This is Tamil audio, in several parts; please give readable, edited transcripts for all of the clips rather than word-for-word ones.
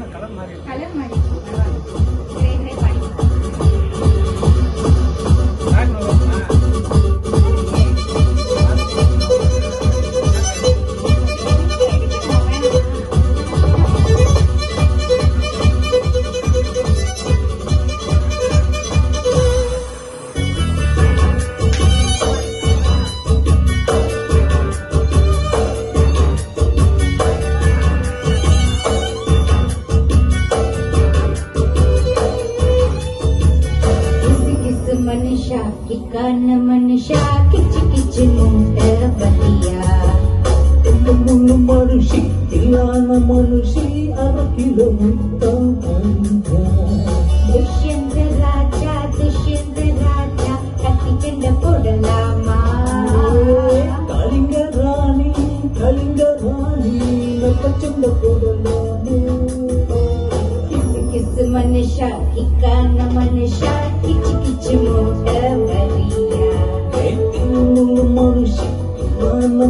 கலர் மாதிரி मनुष्या किच किच मोट बलिया मुनु मनुष्य इलान मनुष्य अरकिलो मुत्तम दुष्यंत राजा कति चंड पोडलामा कलिंग रानी नक चंड पोडलामा किस मनुष्य इकान मनुष्य किच किच मोट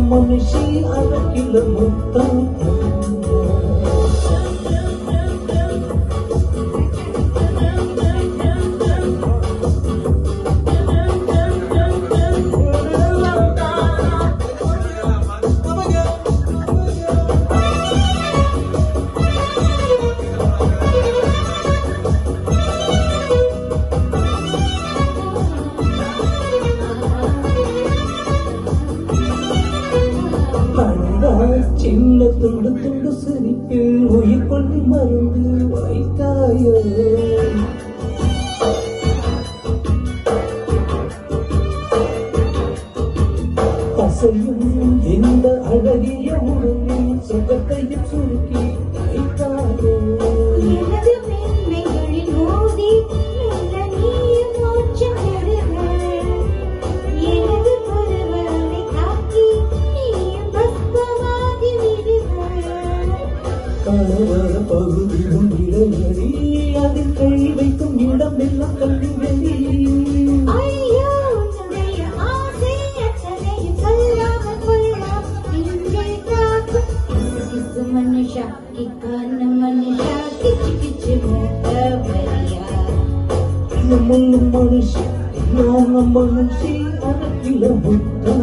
मनुष्य अरकिल मुत्तम சின்ன துண்டு துண்டு சிரிப்பில் உயிர் கொண்டு மருந்து வைத்தாயோ பசையும் இந்த அழகிய உடலில் சுகத்தையும் சுருக்கி வைத்தாயோ எனது மென்மைகளில் மோதி நீயும் மோட்சம் பெறுக எனது பருவனை தாக்கி நீயும் பஸ்பமாகி கணவர பகுதியும் இளநடி அதில் கை வைக்கும் இடம் எல்லாம் கல்வி வெளி मनुष्य इकान मनुष्य किच किच मोट बलिया मुनु मनुष्य इलान मनुष्य अरकिल मुत्तम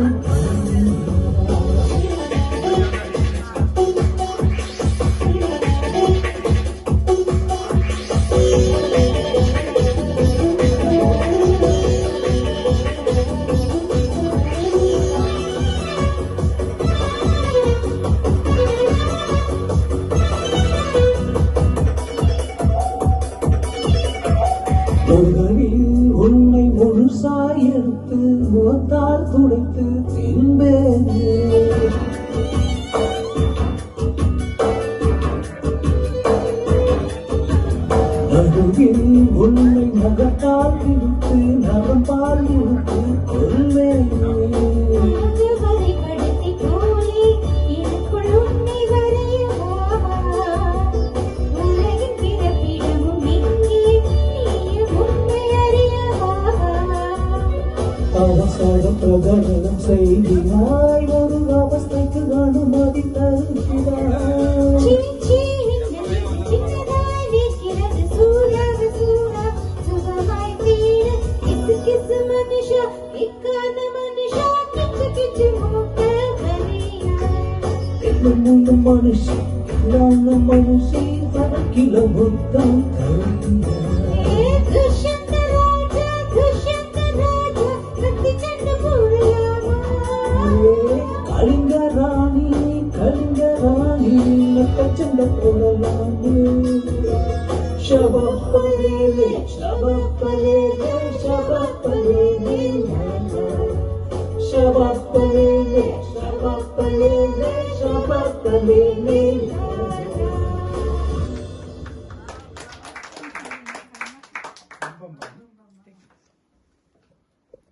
உன்னை முழுசாய் எடுத்து முகத்தால் துடைத்து தின்பேனே நடுவில் உன்னை முகத்தால் இழுத்து நரம்பால் இழுத்து கொள்வேனே அவசர பிரகடனம் செய்கிறாய் ஒரு அவஸ்தைக்கு அனுமதி தருகிறாய் மனுஷி மனுஷி அரக்கில முத்தம் கலிங்க ராணி நக்க சண்ட போடலாமே शबपलेले शबपलेले शबपलेले शबपलेले शबपलेले शबपलेले